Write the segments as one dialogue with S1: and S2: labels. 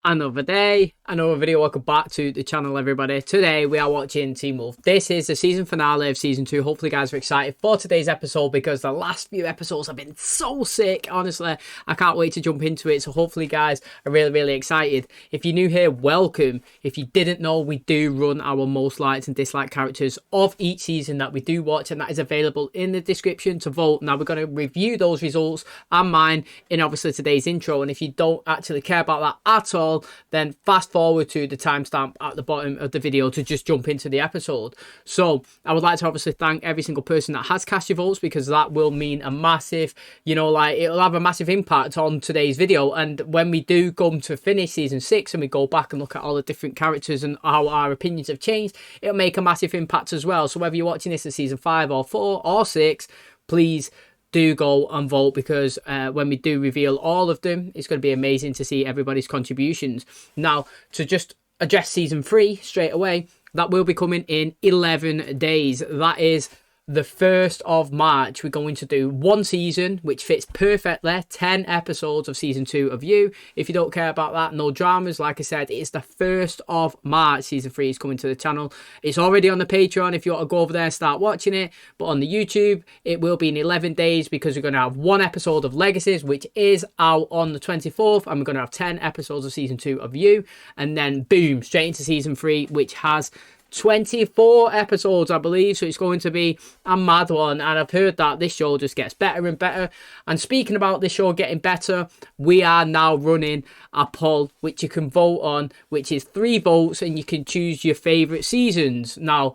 S1: Another day, another video. Welcome back to the channel, everybody. Today we are watching Teen Wolf. This is the season finale of season 2. Hopefully guys are excited for today's episode because the last few episodes have been so sick. Honestly, I can't wait to jump into it. So hopefully guys are really excited. If you're new here, welcome. If you didn't know, we do run our most liked and disliked characters of each season that we do watch, and that is available in the description to vote. Now we're going to review those results and mine in obviously today's intro, and if you don't actually care about that at all, then fast forward to the timestamp at the bottom of the video to just jump into the episode. So I would like to obviously thank every single person that has cast your votes, because that will mean a massive, it'll have a massive impact on today's video. And when we do come to finish season 6 and we go back and look at all the different characters and how our opinions have changed, it'll make a massive impact as well. So whether you're watching this at season 5 or 4 or 6, please do go and vote, because when we do reveal all of them, it's going to be amazing to see everybody's contributions. Now, to just address season 3 straight away, that will be coming in 11 days. That is the 1st of March. We're going to do one season, which fits perfectly 10 episodes of season 2 of You. If you don't care about that, no dramas. Like I said, it's the 1st of March. Season 3 is coming to the channel. It's already on the Patreon if you want to go over there and start watching it. But on the YouTube, it will be in 11 days, because we're going to have one episode of Legacies, which is out on the 24th. And we're going to have 10 episodes of season 2 of You. And then boom, straight into season 3, which has 24 episodes, I believe. So it's going to be a mad one, and I've heard that this show just gets better and better. And speaking about this show getting better, we are now running a poll which you can vote on, which is 3 votes, and you can choose your favorite seasons. Now,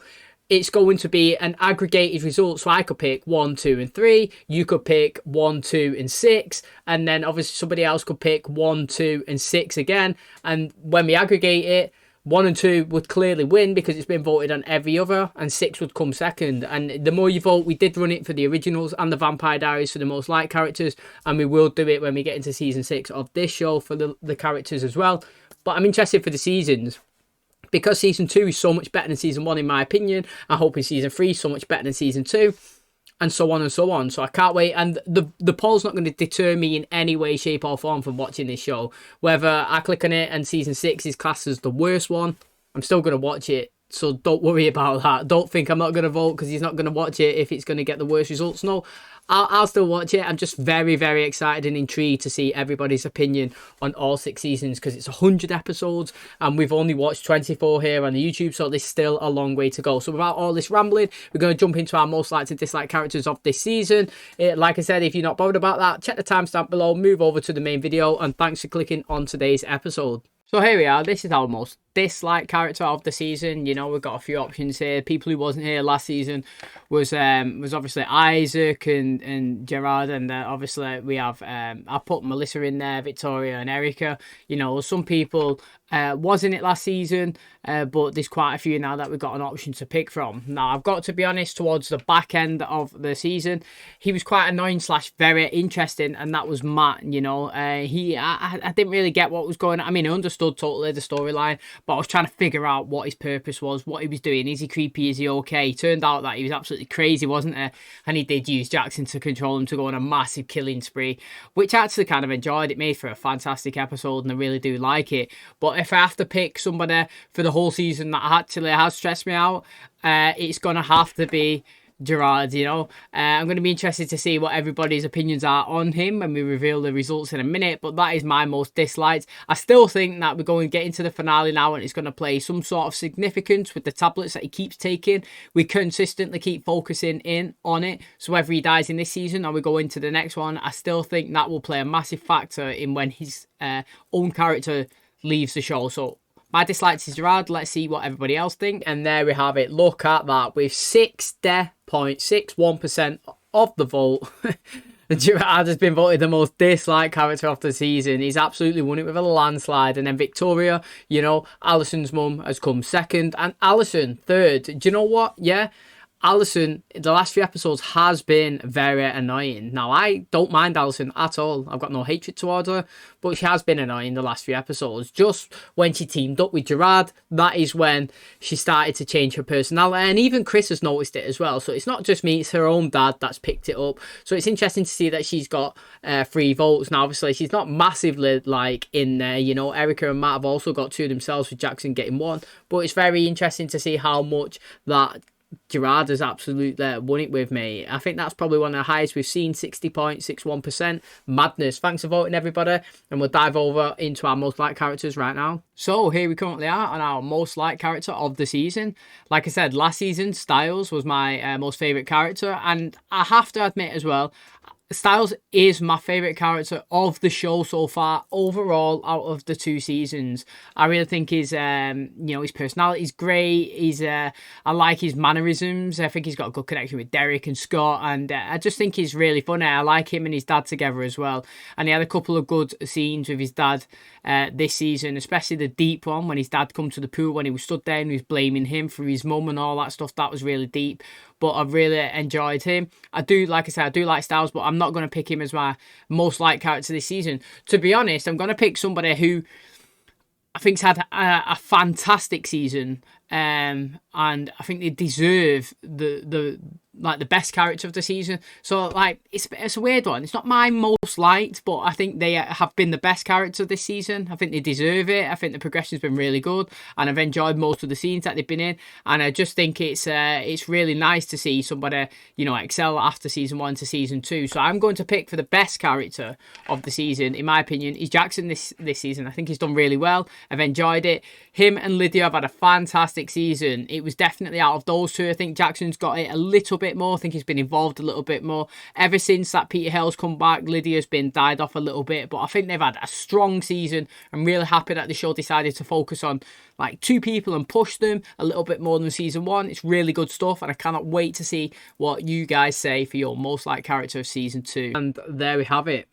S1: it's going to be an aggregated result, so I could pick 1, 2 and 3, you could pick 1, 2 and 6, and then obviously somebody else could pick 1, 2 and 6 again. And when we aggregate it, 1 and 2 would clearly win because it's been voted on every other, and 6 would come second. And the more you vote, we did run it for the originals and the Vampire Diaries for the most liked characters, and we will do it when we get into season 6 of this show for the characters as well. But I'm interested for the seasons, because season 2 is so much better than season 1 in my opinion. I'm hoping season 3 is so much better than season 2. And so on and so on. So I can't wait. And the poll's not going to deter me in any way, shape or form from watching this show. Whether I click on it and season 6 is classed as the worst one, I'm still going to watch it. So don't worry about that. Don't think I'm not going to vote because he's not going to watch it if it's going to get the worst results. No, I'll still watch it. I'm just very excited and intrigued to see everybody's opinion on all 6 seasons, because it's 100 episodes and we've only watched 24 here on the YouTube, so there's still a long way to go. So without all this rambling, we're going to jump into our most liked and disliked characters of this season. Like I said, if you're not bothered about that, check the timestamp below, move over to the main video, and thanks for clicking on today's episode. So here we are. This is our most disliked character of the season. You know, we've got a few options here. People who wasn't here last season was obviously Isaac and Gerard, and obviously we have I put Melissa in there, Victoria and Erica. You know, some people was in it last season, but there's quite a few now that we've got an option to pick from. Now, I've got to be honest, towards the back end of the season, he was quite annoying / very interesting, and that was Matt. You know, I didn't really get what was going on. I mean, I understood totally the storyline, but I was trying to figure out what his purpose was, what he was doing. Is he creepy? Is he okay? Turned out that he was absolutely crazy, wasn't he? And he did use Jackson to control him to go on a massive killing spree, which I actually kind of enjoyed. It made for a fantastic episode, and I really do like it. But if I have to pick somebody for the whole season that actually has stressed me out, it's going to have to be GERARDS. You know, I'm going to be interested to see what everybody's opinions are on him when we reveal the results in a minute, but that is my most disliked. I still think that we're going to get into the finale now, and it's going to play some sort of significance with the tablets that he keeps taking. We consistently keep focusing in on it, so whether he dies in this season or we go into the next one, I still think that will play a massive factor in when his own character leaves the show. So my dislikes is Gerard. Let's see what everybody else think. And there we have it. Look at that. With 60.61% of the vote, Gerard has been voted the most disliked character of the season. He's absolutely won it with a landslide. And then Victoria, you know, Alison's mum has come second, and Alison third. Do you know what? Yeah, Alison, the last few episodes, has been very annoying. Now, I don't mind Alison at all. I've got no hatred towards her, but she has been annoying the last few episodes. Just when she teamed up with Gerard, that is when she started to change her personality. And even Chris has noticed it as well. So it's not just me, it's her own dad that's picked it up. So it's interesting to see that she's got 3 votes. Now, obviously, she's not massively like in there. You know, Erica and Matt have also got 2 themselves, with Jackson getting 1. But it's very interesting to see how much that Gerard has absolutely won it with me. I think that's probably one of the highest we've seen, 60.61%. Madness. Thanks for voting, everybody. And we'll dive over into our most liked characters right now. So here we currently are on our most liked character of the season. Like I said, last season, Styles was my most favourite character. And I have to admit as well, Styles is my favourite character of the show so far, overall, out of the 2 seasons. I really think his, his personality is great. I like his mannerisms. I think he's got a good connection with Derek and Scott, and I just think he's really funny. I like him and his dad together as well. And he had a couple of good scenes with his dad this season, especially the deep one when his dad come to the pool when he was stood there and he was blaming him for his mum and all that stuff. That was really deep. But I've really enjoyed him. Like I said, I do like Styles, but I'm not going to pick him as my most liked character this season. To be honest, I'm going to pick somebody who I think's had a fantastic season, and I think they deserve the best character of the season. So like it's a weird one. It's not my most liked, but I think they have been the best character this season. I think they deserve it. I think the progression's been really good, and I've enjoyed most of the scenes that they've been in. And I just think it's really nice to see somebody, you know, excel after season 1 to season 2. So I'm going to pick for the best character of the season, in my opinion, is Jackson this season. I think he's done really well. I've enjoyed it. Him and Lydia have had a fantastic season. It was definitely out of those 2. I think Jackson's got it a little bit more. I think he's been involved a little bit more. Ever since that Peter Hell's come back, Lydia's been died off a little bit. But I think they've had a strong season. I'm really happy that the show decided to focus on like 2 people and push them a little bit more than season 1. It's really good stuff, and I cannot wait to see what you guys say for your most liked character of season 2. And there we have it.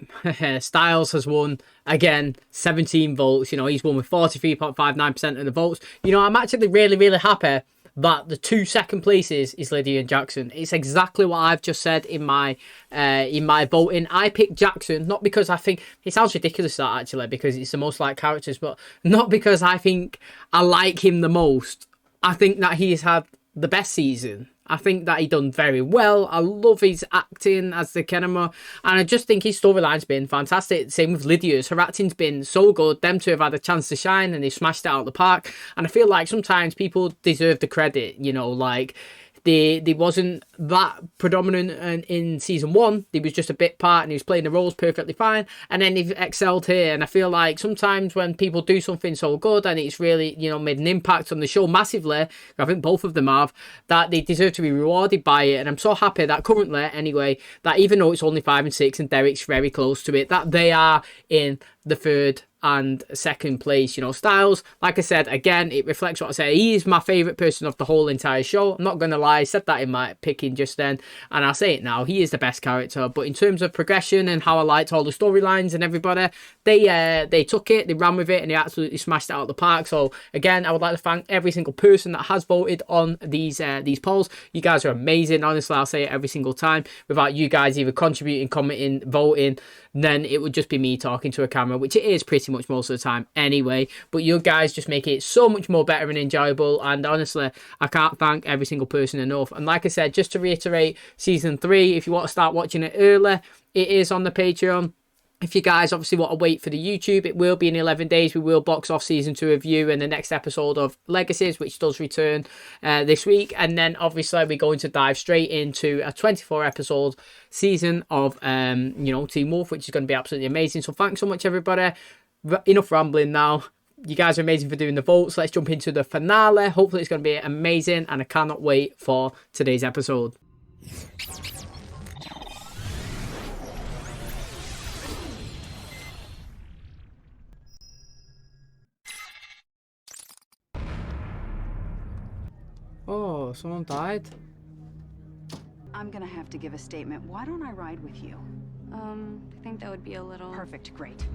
S1: Styles has won again, 17 votes. You know, he's won with 43.59% of the votes. You know, I'm actually really, really happy that the 2 second places is Lydia and Jackson. It's exactly what I've just said in my voting. I picked Jackson, not because I think it sounds ridiculous that actually, because it's the most liked characters, but not because I think I like him the most. I think that he has had the best season. I think that he done very well. I love his acting as the Kenema, and I just think his storyline's been fantastic. Same with Lydia's. Her acting's been so good. Them 2 have had a chance to shine, and they smashed it out of the park. And I feel like sometimes people deserve the credit, you know, like they wasn't that predominant in season 1. He was just a bit part and he was playing the roles perfectly fine, and then he excelled here. And I feel like sometimes when people do something so good and it's really, you know, made an impact on the show massively, I think both of them have, that they deserve to be rewarded by it. And I'm so happy that currently anyway, that even though it's only 5 and 6 and Derek's very close to it, that they are in the 3rd and 2nd place. You know, Styles, like I said, again, it reflects what I say. He is my favourite person of the whole entire show. I'm not going to lie, I said that in my picking just then, and I'll say it now. He is the best character. But in terms of progression and how I liked all the storylines and everybody, they took it, they ran with it, and they absolutely smashed it out of the park. So again, I would like to thank every single person that has voted on these polls. You guys are amazing. Honestly, I'll say it every single time. Without you guys either contributing, commenting, voting, then it would just be me talking to a camera, which it is pretty much most of the time anyway. But you guys just make it so much more better and enjoyable, and honestly, I can't thank every single person enough. And like I said, just to reiterate, season 3, if you want to start watching it early, it is on the Patreon. If you guys obviously want to wait for the YouTube, it will be in 11 days. We will box off season 2 of You and the next episode of Legacies, which does return this week. And then obviously we're going to dive straight into a 24 episode season of, Teen Wolf, which is going to be absolutely amazing. So thanks so much, everybody. Enough rambling now. You guys are amazing for doing the votes. Let's jump into the finale. Hopefully it's going to be amazing, and I cannot wait for today's episode. Oh, someone died?
S2: I'm gonna have to give a statement. Why don't I ride with you?
S3: I think that would be a little...
S2: Perfect, great.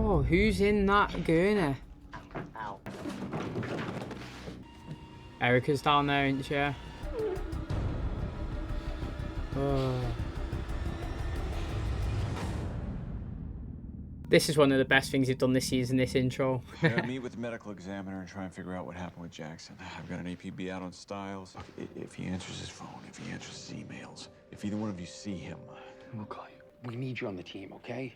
S1: Oh, who's in that gurney?
S2: Ow.
S1: Erica's down there, isn't she? This is one of the best things you've done this season, this intro.
S4: Yeah, meet with the medical examiner and try and figure out what happened with Jackson. I've got an APB out on Styles. If he answers his phone, if he answers his emails, if either one of you see him,
S5: We'll call you. We need you on the team, okay?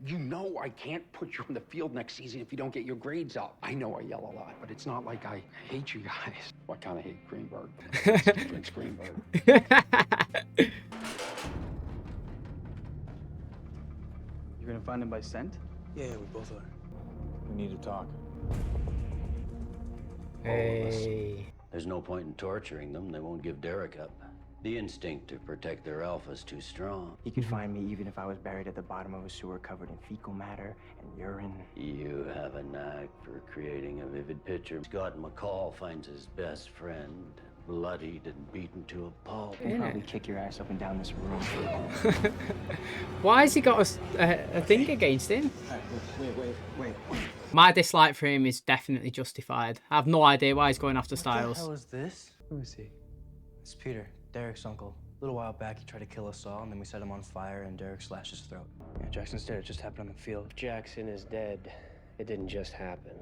S5: You know I can't put you on the field next season if you don't get your grades up. I know I yell a lot, but it's not like I hate you guys. Well, I kind of hate Greenberg. Drinks Greenberg.
S6: You're gonna find him by scent?
S7: Yeah, we both are.
S4: we need to talk.
S1: Hey.
S8: There's no point in torturing them. They won't give Derek up. The instinct to protect their alpha's too strong.
S7: He could find me even if I was buried at the bottom of a sewer covered in fecal matter and urine.
S8: You have a knack for creating a vivid picture. Scott McCall finds his best friend bloodied and beaten to a pulp.
S7: He'll probably kick your ass up and down this room.
S1: Why has he got a thing against him?
S6: Wait.
S7: My
S1: My dislike for him is definitely justified. I have no idea why he's going after
S7: What the hell
S1: Styles.
S7: is this? Who is he? It's Peter, Derek's uncle. A little while back, he tried to kill us all, and then we set him on fire, and Derek slashed his throat. Yeah, Jackson's dead. It just happened on the field.
S9: Jackson is dead. It didn't just happen.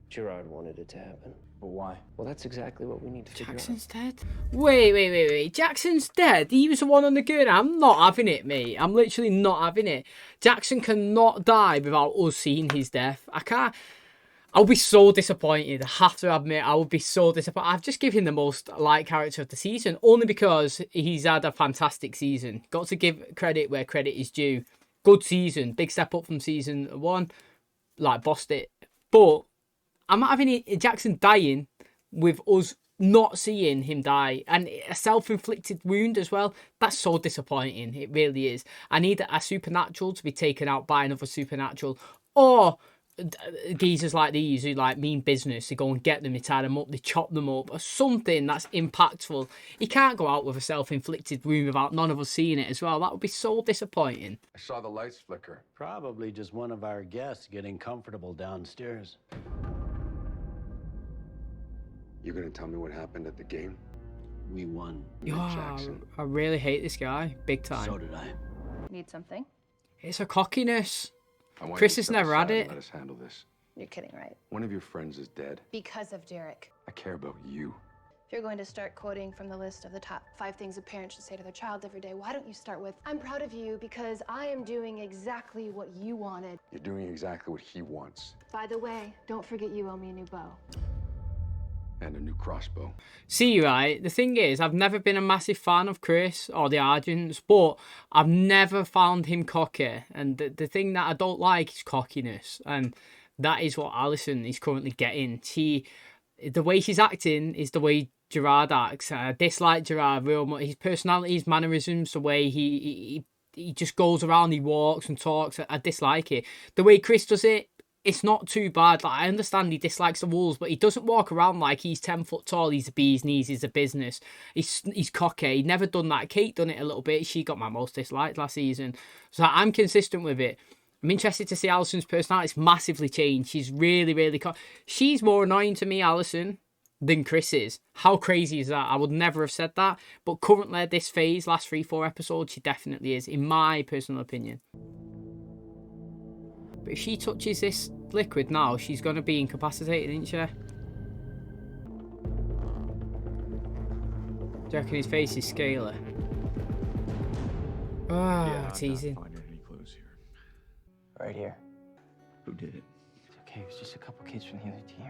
S9: Gerard wanted it to happen.
S6: But why?
S9: Well, that's exactly what we need to figure
S1: Jackson's dead? Wait. Jackson's dead? He was the one on the gurney. I'm not having it, mate. I'm literally not having it. Jackson cannot die without us seeing his death. I can't. I'll be so disappointed. I have to admit, I would be so disappointed. I've just given him the most liked character of the season, only because he's had a fantastic season. Got to give credit where credit is due. Good season. Big step up from season 1. Like, bossed it. But I'm not having Jackson dying with us not seeing him die. And a self-inflicted wound as well. That's so disappointing. It really is. I need a supernatural to be taken out by another supernatural. Or geezers like these who like mean business, they go and get them, they tie them up, they chop them up, or something that's impactful. He can't go out with a self-inflicted wound without none of us seeing it as well. That would be so disappointing.
S5: I saw the lights flicker.
S8: Probably just one of our guests getting comfortable downstairs.
S5: You're gonna tell me what happened at the game?
S8: We won.
S5: Jackson.
S1: I really hate this guy big time.
S8: So did I.
S3: Need something?
S1: It's a cockiness.
S5: I want
S1: Chris
S5: you to
S1: has
S5: step
S1: never had
S5: aside
S1: it.
S5: and let us handle this.
S3: You're kidding, right?
S5: One of your friends is dead.
S3: Because of Derek.
S5: I care about you.
S3: If you're going to start quoting from the list of the top 5 things a parent should say to their child every day, why don't you start with, I'm proud of you because I am doing exactly what you wanted.
S5: You're doing exactly what he wants.
S3: By the way, don't forget you owe me a new bow.
S5: And a new crossbow.
S1: See, right, the thing is, I've never been a massive fan of Chris or the Argents, but I've never found him cocky. And the thing that I don't like is cockiness. And that is what Alison is currently getting. The way she's acting is the way Gerard acts. I dislike Gerard real much. His personality, his mannerisms, the way he just goes around, he walks and talks. I dislike it. The way Chris does it, it's not too bad. Like, I understand he dislikes the wolves, but he doesn't walk around like he's 10 foot tall. He's the bee's knees. He's a business. He's cocky. He'd never done that. Kate done it a little bit. She got my most disliked last season. So I'm consistent with it. I'm interested to see Alison's personality. It's massively changed. She's really, really... She's more annoying to me, Alison, than Chris is. How crazy is that? I would never have said that. But currently, this phase, last 3-4 episodes, she definitely is, in my personal opinion. But if she touches this liquid now, she's going to be incapacitated, isn't she? Do you reckon his face is scaly? Ah, teasing.
S4: I'm not finding any clues here.
S7: Right here.
S4: Who did it?
S7: It's okay, it was just a couple kids from the other team.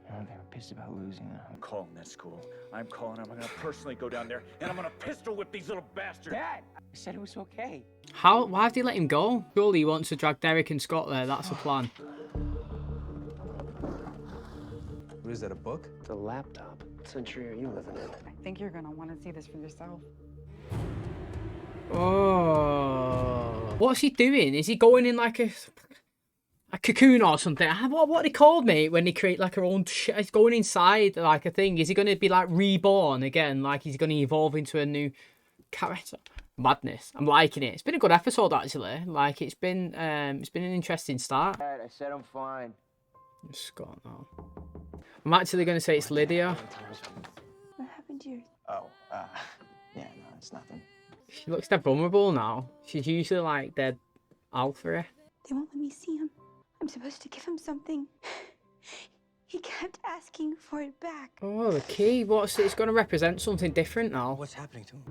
S7: You know, they were pissed about losing.
S10: I'm calling that school. I'm calling them. I'm gonna personally go down there and I'm gonna pistol whip these little bastards.
S7: Dad! I said it was okay.
S1: Why have they let him go? Surely he wants to drag Derek and Scott there. That's the plan.
S6: What is that, a book?
S9: The laptop. What century are you living in?
S2: I think you're gonna want to see this for yourself.
S1: Oh. What's he doing? Is he going in like a cocoon or something? What they called me when they create like her own shit? He's going inside like a thing. Is he going to be like reborn again? Like he's going to evolve into a new character? Madness. I'm liking it. It's been a good episode actually. Like it's been an interesting start.
S7: Dad, I said I'm fine.
S1: Scott now. I'm actually going to say it's Lydia.
S3: What happened to your...
S7: Oh, yeah, no, it's nothing.
S1: She looks dead vulnerable now. She's usually like dead alpha.
S11: They won't let me see him. I'm supposed to give him something. He kept asking for it back.
S1: Oh, the key. What's it's going to represent something different now.
S7: What's happening to him?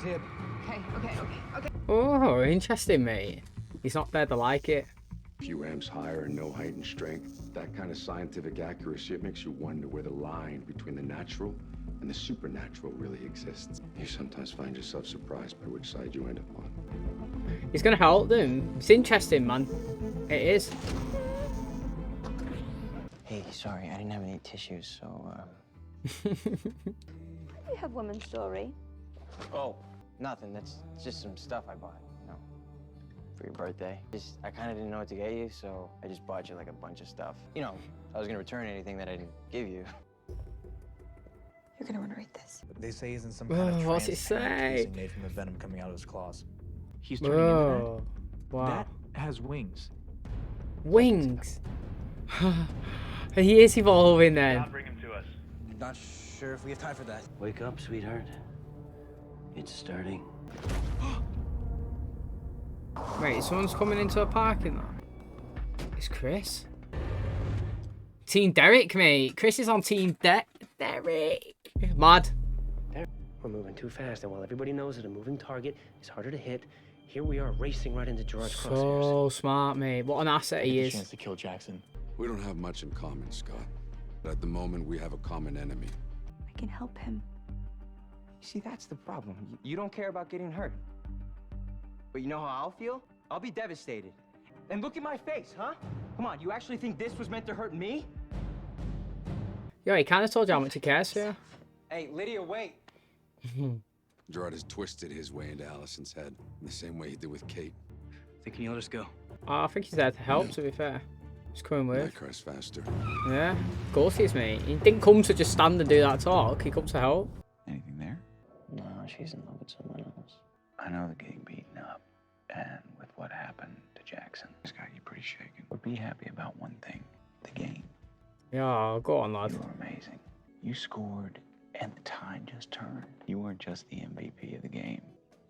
S6: Zip.
S2: Okay.
S1: Oh, interesting, mate. He's not dead. I like it.
S12: A few amps higher and no height and strength. That kind of scientific accuracy, it makes you wonder where the line between the natural and the supernatural really exists. You sometimes find yourself surprised by which side you end up on.
S1: He's going to help them. It's interesting, man. It is.
S7: Hey, sorry, I didn't have any tissues, so,
S11: You have women's jewelry.
S7: Oh, nothing. That's just some stuff I bought, you know, for your birthday. I kind of didn't know what to get you, so I just bought you, like, a bunch of stuff. You know, I was gonna return anything that I didn't give you.
S11: You're gonna want to read this.
S6: They say he's in some kind of
S1: what's it
S6: transparent
S1: say?
S6: casing made from the venom coming out of his claws.
S10: He's turning into
S1: Oh,
S10: that.
S1: wow.
S10: That has wings.
S1: Wings. He is evolving then.
S10: Bring him to us.
S7: Not sure if we have time for that.
S8: Wake up, sweetheart. It's starting.
S1: Wait, someone's coming into a parking lot. It's Chris. Team Derek, mate. Chris is on Team Derek. Mad.
S9: We're moving too fast, and while everybody knows that a moving target is harder to hit, here we are racing right into Gerard's crosshairs.
S1: So smart, mate. What an asset he is.
S10: Chance to kill Jackson.
S12: We don't have much in common, Scott. But at the moment, we have a common enemy.
S11: I can help him.
S7: See, that's the problem. You don't care about getting hurt. But you know how I'll feel? I'll be devastated. And look at my face, huh? Come on, you actually think this was meant to hurt me?
S1: Yo, he kind of told you how much he cares for you.
S7: Hey, Lydia, wait.
S12: Gerard has twisted his way into Allison's head, in the same way he did with Kate.
S7: Can you let us go?
S1: Oh, I think he's there to help, to be fair. He's coming
S12: My
S1: with.
S12: car's faster.
S1: Yeah, of course he is, mate. He didn't come to just stand and do that talk. He comes to help.
S4: Anything there?
S9: No, she's in love with someone else.
S4: I know they're getting beaten up, and with what happened to Jackson, it's got you pretty shaken. But be happy about one thing: the game.
S1: Yeah, go on, lad.
S4: You were amazing. You scored, and the tide just turned. You weren't just the MVP of the game.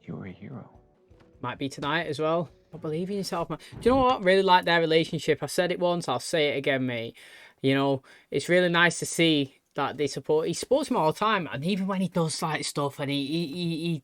S4: You were a hero.
S1: Might be tonight as well. But believe in yourself, man. Do you know what? Really like their relationship. I said it once, I'll say it again, mate. You know, it's really nice to see that they support. He supports him all the time, and even when he does like stuff and he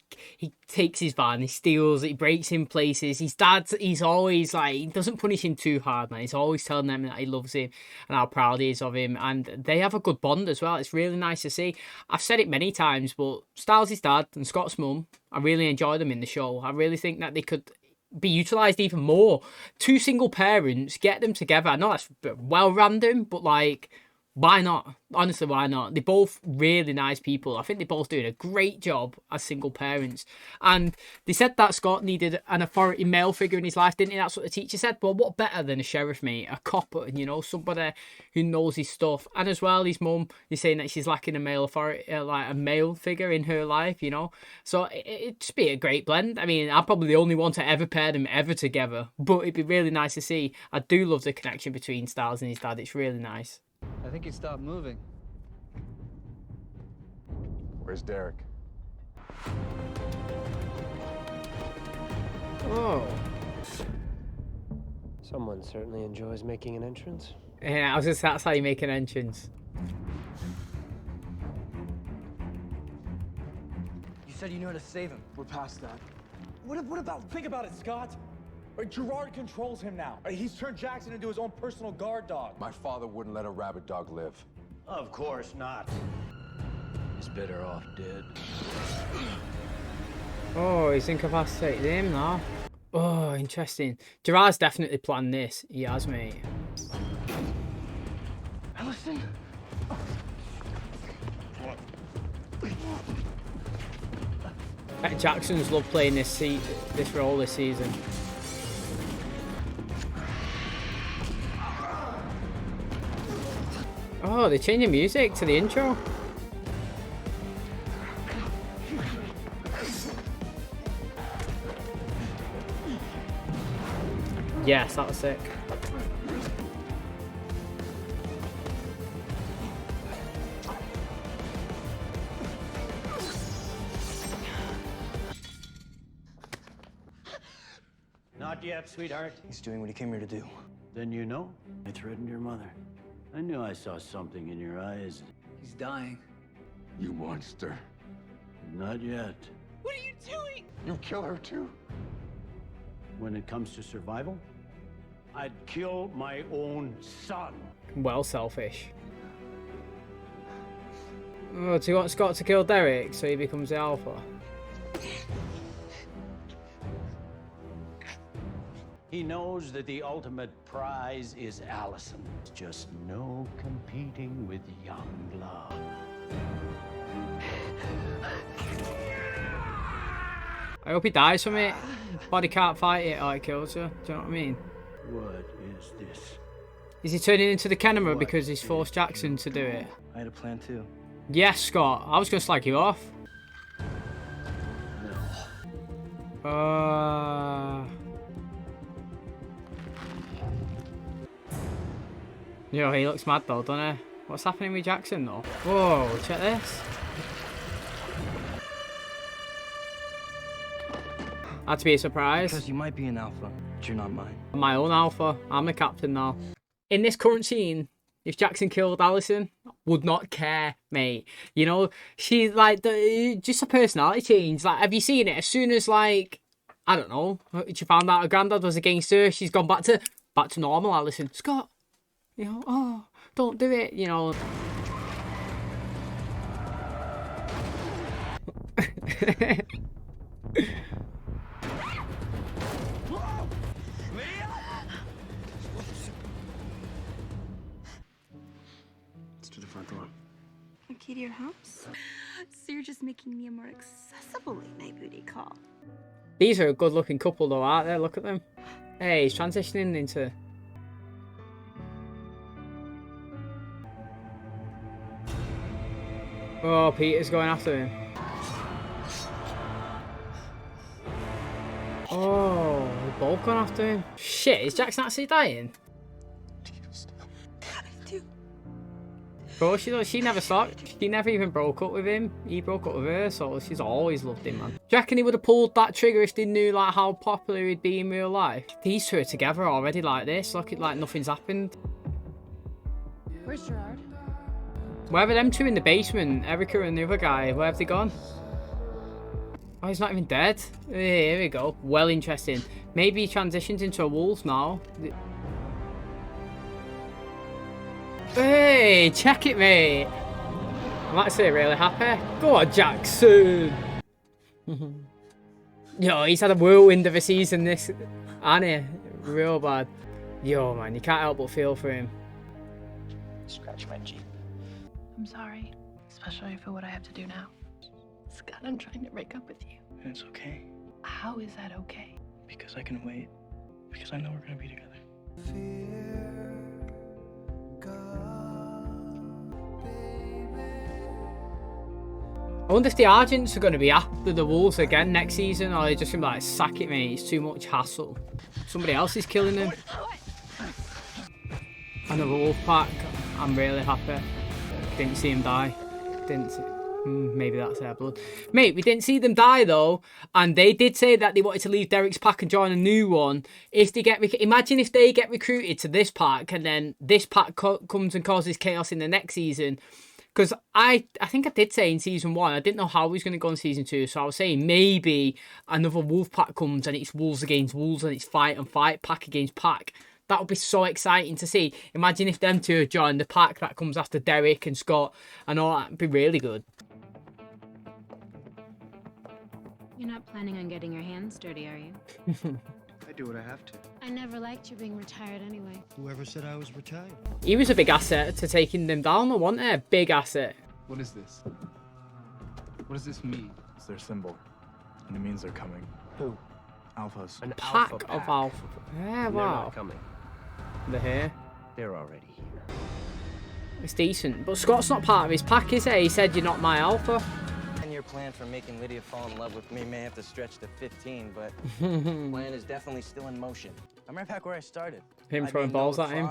S1: takes his van, he steals, he breaks in places. His dad, he's always like, he doesn't punish him too hard, man. He's always telling them that he loves him and how proud he is of him, and they have a good bond as well. It's really nice to see. I've said it many times, but Styles' dad and Scott's mum, I really enjoy them in the show. I really think that they could be utilised even more. Two single parents, get them together. I know that's well random, but like, why not? Honestly, why not? They're both really nice people. I think they're both doing a great job as single parents. And they said that Scott needed an authority male figure in his life, didn't he? That's what the teacher said. Well, what better than a sheriff, mate? A cop, you know, somebody who knows his stuff. And as well, his mum is saying that she's lacking a male authority, like a male figure in her life, you know. So it'd just be a great blend. I mean, I'm probably the only one to ever pair them ever together. But it'd be really nice to see. I do love the connection between Styles and his dad. It's really nice.
S6: I think he stopped moving.
S12: Where's Derek?
S1: Oh.
S9: Someone certainly enjoys making an entrance.
S1: Yeah, I was just, that's how you make an entrance.
S7: You said you knew how to save him.
S6: We're past that. What about? Think about it, Scott. Gerard controls him now. He's turned Jackson into his own personal guard dog.
S12: My father wouldn't let a rabbit dog live.
S8: Of course not. He's better off dead.
S1: Oh, he's incapacitated him now. Oh, interesting. Gerard's definitely planned this. He has, mate.
S7: Allison?
S1: Jackson's loved playing this role this season. Oh, they're changing music to the intro. Yes, that was sick.
S9: yet, sweetheart.
S7: He's doing what he came here to do.
S8: Then you know, I threatened your mother. I knew I saw something in your eyes.
S6: He's dying.
S12: You monster.
S8: Not yet.
S11: What are you doing?
S12: You kill her too.
S8: When it comes to survival, I'd kill my own son.
S1: Well, selfish. Oh, do you want Scott to kill Derek so he becomes the alpha?
S8: He knows that the ultimate prize is Allison. Just no competing with young love.
S1: I hope he dies from it. Body can't fight it or it kills her. Do you know what I mean?
S8: What is this?
S1: Is he turning into the camera because he's forced Jackson to do it?
S7: I had a plan too.
S1: Yes, Scott. I was going to slag you off. Yo, he looks mad though, doesn't he? What's happening with Jackson though? Whoa, check this. Had to be a surprise.
S7: Because you might be an alpha, but you're not mine.
S1: I'm my own alpha. I'm the captain now. In this current scene, if Jackson killed Allison, would not care, mate. You know, she's like just a personality change. Like, have you seen it? As soon as, like, I don't know, she found out her granddad was against her, she's gone back to normal. Allison, Scott, you know, oh, don't do it. You know.
S7: To the front door.
S11: A key to your house? So you're just making me a more accessible late night booty call.
S1: These are a good looking couple though, aren't they? Look at them. Hey, he's transitioning into... Oh, Peter's going after him. Oh, they're both going after him. Shit, is Jackson actually dying? Bro, she never stopped. She never even broke up with him. He broke up with her, so she's always loved him, man. Do you reckon he would have pulled that trigger if they knew like how popular he'd be in real life? These two are together already like this. Look, it like nothing's happened.
S3: Where's Gerard?
S1: Where are them two in the basement? Erica and the other guy. Where have they gone? Oh, he's not even dead. Here we go. Well, interesting. Maybe he transitions into a wolf now. Hey, check it, mate. I'm actually really happy. Go on, Jackson. Yo, he's had a whirlwind of a season this, hasn't he? Real bad. Yo, man, you can't help but feel for him.
S7: Scratch my Jeep.
S3: I'm sorry, especially for what I have to do now. Scott, I'm trying to break up with you.
S7: And it's okay.
S3: How is that okay?
S7: Because I can wait. Because I know we're gonna be together.
S1: I wonder if the Argents are going to be after the Wolves again next season, or they're just going to be like, sack it, mate, it's too much hassle. Somebody else is killing them. Another wolf pack. I'm really happy. Didn't see him die. Didn't see... maybe that's their blood. Mate, we didn't see them die though, and they did say that they wanted to leave Derek's pack and join a new one. If they get, imagine if they get recruited to this pack, and then this pack comes and causes chaos in the next season. Because I think I did say in season 1, I didn't know how he was going to go in season 2, so I was saying maybe another wolf pack comes and it's wolves against wolves and it's fight and fight, pack against pack. That would be so exciting to see. Imagine if them two join the pack that comes after Derek and Scott and all that. It'd be really good.
S13: You're not planning on getting your hands dirty, are you?
S14: I do what I have to.
S13: I never liked you being retired anyway.
S14: Whoever said I was retired?
S1: He was a big asset to taking them down, though, wasn't he? A big asset.
S15: What is this? What does this mean? It's their symbol. And it means they're coming.
S9: Who?
S15: Alphas.
S9: An
S1: Pack
S9: alpha
S1: of alpha. Yeah,
S9: And
S1: wow.
S9: they're not coming.
S1: They're here.
S9: They're already here.
S1: It's decent. But Scott's not part of his pack, is he? He said, you're not my alpha.
S7: 10-year plan for making Lydia fall in love with me may have to stretch to 15, but the plan is definitely still in motion. I'm right back where I started.
S1: Him throwing balls at him.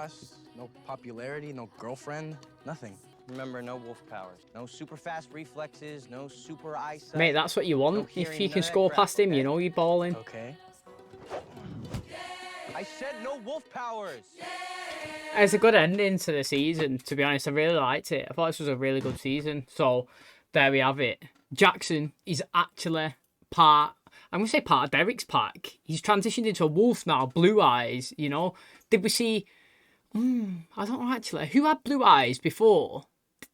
S7: No popularity, no girlfriend, nothing. Remember, no wolf powers, no super fast reflexes, no super eyesight.
S1: Mate, that's what you want.
S7: No
S1: If
S7: hearing,
S1: you
S7: none
S1: can
S7: of that
S1: score
S7: crap,
S1: past him,
S7: okay?
S1: you know you're balling.
S7: Okay.
S16: said no wolf powers.
S1: It's a good ending to the season, to be honest. I really liked it. I thought this was a really good season. So, there we have it. Jackson is actually part... I'm going to say part of Derek's pack. He's transitioned into a wolf now. Blue eyes, you know. Did we see... I don't know, actually. Who had blue eyes before?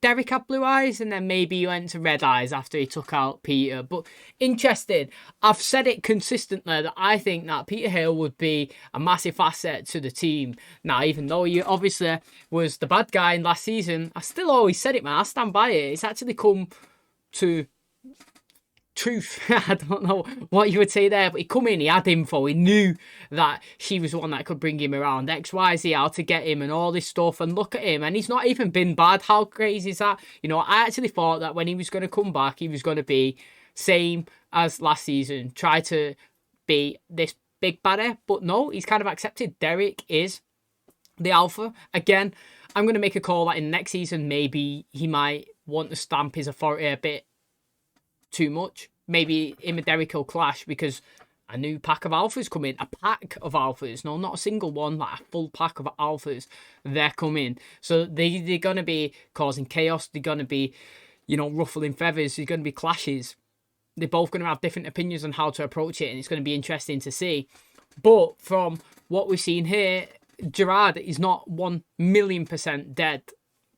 S1: Derek had blue eyes, and then maybe he went to red eyes after he took out Peter. But interesting. I've said it consistently that I think that Peter Hale would be a massive asset to the team. Now, even though he obviously was the bad guy in last season, I still always said it, man. I stand by it. It's actually come to truth. I don't know what you would say there, but he come in, he had info, he knew that she was the one that could bring him around, XYZ, how to get him and all this stuff, and look at him, and he's not even been bad. How crazy is that? You know, I actually thought that when he was going to come back, he was going to be same as last season, try to be this big baddie, but no, he's kind of accepted Derek is the alpha. Again, I'm going to make a call that in next season, maybe he might want to stamp his authority a bit too much. Maybe him and Derek will clash because a new pack of alphas coming. A pack of alphas. No, not a single one. Like a full pack of alphas. They're coming. So they're going to be causing chaos. They're going to be, you know, ruffling feathers. There's going to be clashes. They're both going to have different opinions on how to approach it. And it's going to be interesting to see. But from what we've seen here, Gerard is not 1,000,000% dead.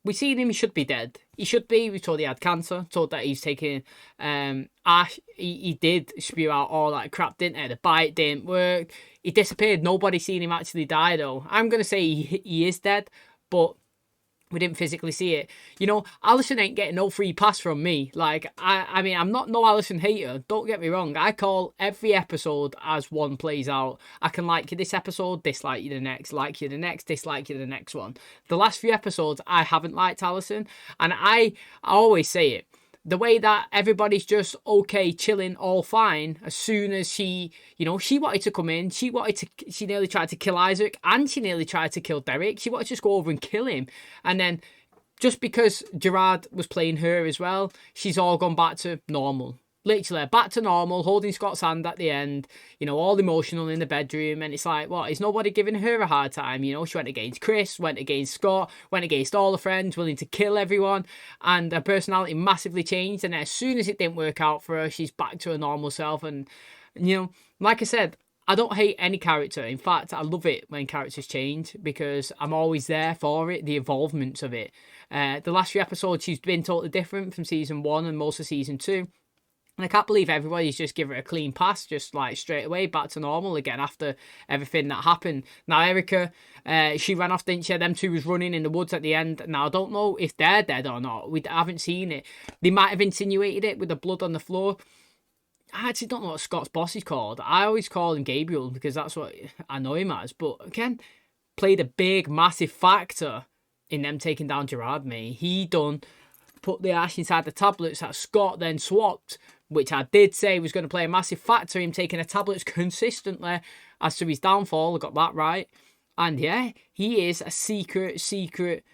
S1: We've seen him, he should be dead. He should be. We told he had cancer. Told that he's taking ash. He did spew out all that crap, didn't he? The bite didn't work. He disappeared. Nobody seen him actually die, though. I'm going to say he is dead, but we didn't physically see it. You know, Alison ain't getting no free pass from me. Like, I mean, I'm not no Alison hater. Don't get me wrong. I call every episode as one plays out. I can like you this episode, dislike you the next, like you the next, dislike you the next one. The last few episodes, I haven't liked Alison. And I always say it. The way that everybody's just okay, chilling, all fine, as soon as she, you know, she wanted to come in, she nearly tried to kill Isaac, and she nearly tried to kill Derek. She wanted to just go over and kill him. And then, just because Gerard was playing her as well, she's all gone back to normal. Literally, back to normal, holding Scott's hand at the end, you know, all emotional in the bedroom. And it's like, what, is nobody giving her a hard time? You know, she went against Chris, went against Scott, went against all the friends, willing to kill everyone. And her personality massively changed. And as soon as it didn't work out for her, she's back to her normal self. And, you know, like I said, I don't hate any character. In fact, I love it when characters change because I'm always there for it, the involvement of it. The last few episodes, she's been totally different from season 1 and most of season 2. And I can't believe everybody's just give her a clean pass, just like straight away back to normal again after everything that happened. Now, Erica, she ran off, didn't she? Them two was running in the woods at the end. Now, I don't know if they're dead or not. We haven't seen it. They might have insinuated it with the blood on the floor. I actually don't know what Scott's boss is called. I always call him Gabriel because that's what I know him as. But again, played a big, massive factor in them taking down Gerard, mate. He done put the ash inside the tablets that Scott then swapped, which I did say was going to play a massive factor in him taking the tablets consistently as to his downfall. I got that right. And yeah, he is a secret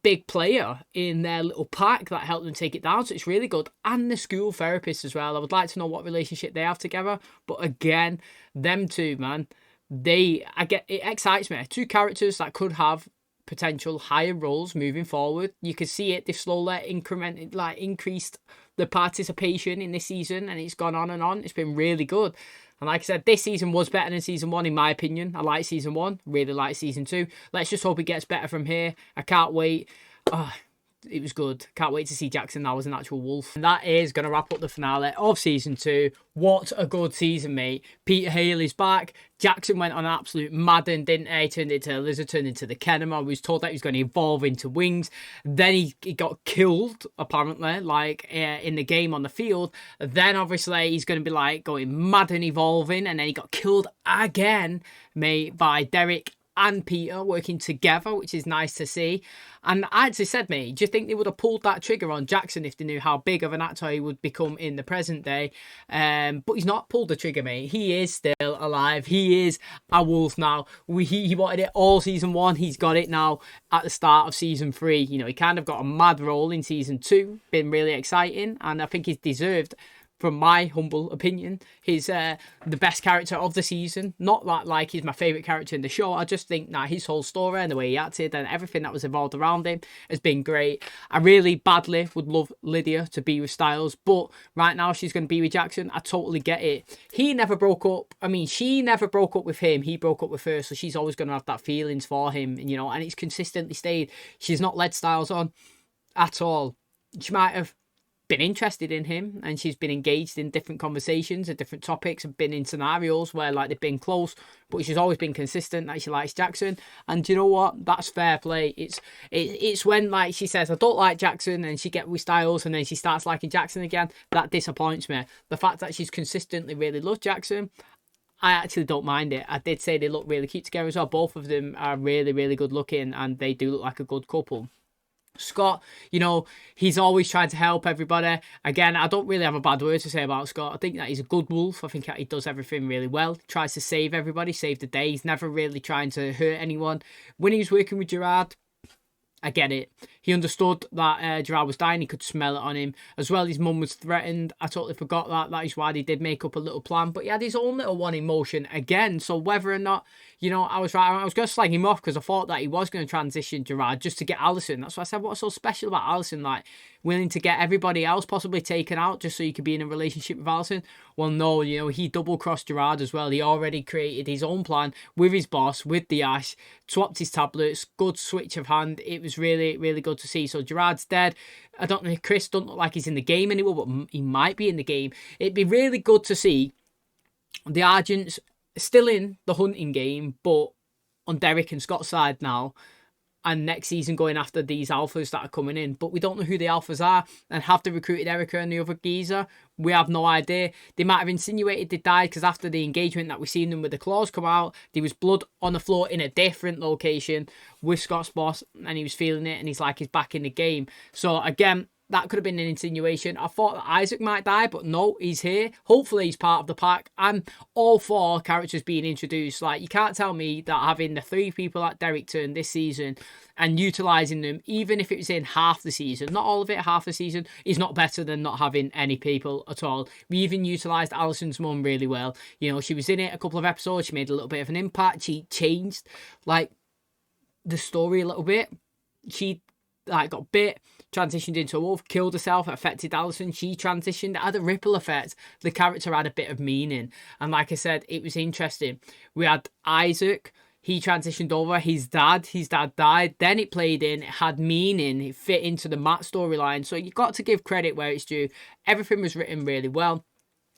S1: big player in their little pack that helped them take it down. So it's really good. And the school therapist as well. I would like to know what relationship they have together. But again, them two, man, it excites me. Two characters that could have potential higher roles moving forward. You can see it. They've slowly increased the participation in this season, and it's gone on and on. It's been really good. And like I said, this season was better than season 1 in my opinion. I like season 1, really like season 2. Let's just hope it gets better from here. I can't wait. It was good. Can't wait to see Jackson now as an actual wolf. And that is going to wrap up the finale of season 2. What a good season, mate. Peter Hale is back. Jackson went on an absolute Madden, didn't he? Turned into a lizard, turned into the Kenema. We was told that he was going to evolve into wings. Then he got killed, apparently, like in the game on the field. Then, obviously, he's going to be like going Madden evolving. And then he got killed again, mate, by Derek and Peter working together, which is nice to see. And I actually said, mate, do you think they would have pulled that trigger on Jackson if they knew how big of an actor he would become in the present day? But he's not pulled the trigger, mate. He is still alive. He is a wolf now. He wanted it all season 1. He's got it now at the start of season 3. You know, he kind of got a mad role in season 2. Been really exciting. And I think he's deserved from my humble opinion, he's the best character of the season. Not that like he's my favourite character in the show. I just think that his whole story and the way he acted and everything that was involved around him has been great. I really badly would love Lydia to be with Styles, but right now she's going to be with Jackson. I totally get it. He never broke up. I mean, she never broke up with him. He broke up with her, so she's always going to have that feelings for him, you know, and it's consistently stayed. She's not led Styles on at all. She might have been interested in him and she's been engaged in different conversations and different topics and been in scenarios where like they've been close, but she's always been consistent that she likes Jackson. And you know what, that's fair play. It's when like she says I don't like Jackson and she gets with Styles and then she starts liking Jackson again, that disappoints me. The fact that she's consistently really loved Jackson, I actually don't mind it. I did say they look really cute together as well. Both of them are really, really good looking and they do look like a good couple. Scott, you know, he's always trying to help everybody. Again, I don't really have a bad word to say about Scott. I think that he's a good wolf. I think he does everything really well. He tries to save everybody, save the day. He's never really trying to hurt anyone. When he was working with Gerard, I get it. He understood that Gerard was dying. He could smell it on him. As well, his mum was threatened. I totally forgot that. That is why they did make up a little plan. But he had his own little one in motion again. So whether or not, you know, I was right. I was going to slag him off because I thought that he was going to transition Gerard just to get Alison. That's why I said, what's so special about Alison? Like, willing to get everybody else possibly taken out just so you could be in a relationship with Alison? Well, no, you know, he double-crossed Gerard as well. He already created his own plan with his boss, with the Ash, swapped his tablets, good switch of hand. It was really, really good to see. So Gerard's dead. I don't know, Chris doesn't look like he's in the game anymore, but he might be in the game. It'd be really good to see the Argents still in the hunting game, but on Derek and Scott's side now. And next season going after these alphas that are coming in. But we don't know who the alphas are. And have they recruited Erica and the other geezer? We have no idea. They might have insinuated they died because after the engagement that we've seen them with the claws come out, there was blood on the floor in a different location with Scott's boss. And he was feeling it and he's like, he's back in the game. So again, that could have been an insinuation. I thought that Isaac might die, but no, he's here. Hopefully he's part of the pack. I'm all for characters being introduced. Like, you can't tell me that having the 3 people that Derek turned this season and utilising them, even if it was in half the season, not all of it, half the season, is not better than not having any people at all. We even utilised Alison's mum really well. You know, she was in it a couple of episodes. She made a little bit of an impact. She changed, like, the story a little bit. She like got bit, transitioned into a wolf, killed herself, affected Alison. She transitioned, it had a ripple effect. The character had a bit of meaning. And like I said, it was interesting. We had Isaac, he transitioned over, his dad died, then it played in, it had meaning, it fit into the Matt storyline. So you got to give credit where it's due. Everything was written really well.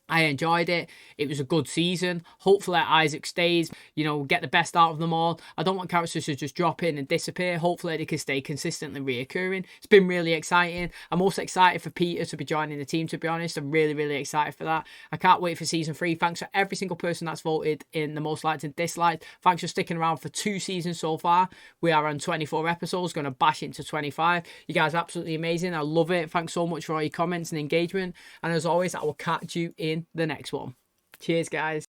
S1: I enjoyed it. It was a good season. Hopefully Isaac stays, you know, get the best out of them all. I don't want characters to just drop in and disappear. Hopefully they can stay consistently reoccurring. It's been really exciting. I'm also excited for Peter to be joining the team, to be honest. I'm really, really excited for that. I can't wait for season 3. Thanks for every single person that's voted in the most liked and disliked. Thanks for sticking around for 2 seasons so far. We are on 24 episodes, going to bash into 25. You guys are absolutely amazing. I love it. Thanks so much for all your comments and engagement. And as always, I will catch you in the next one. Cheers, guys.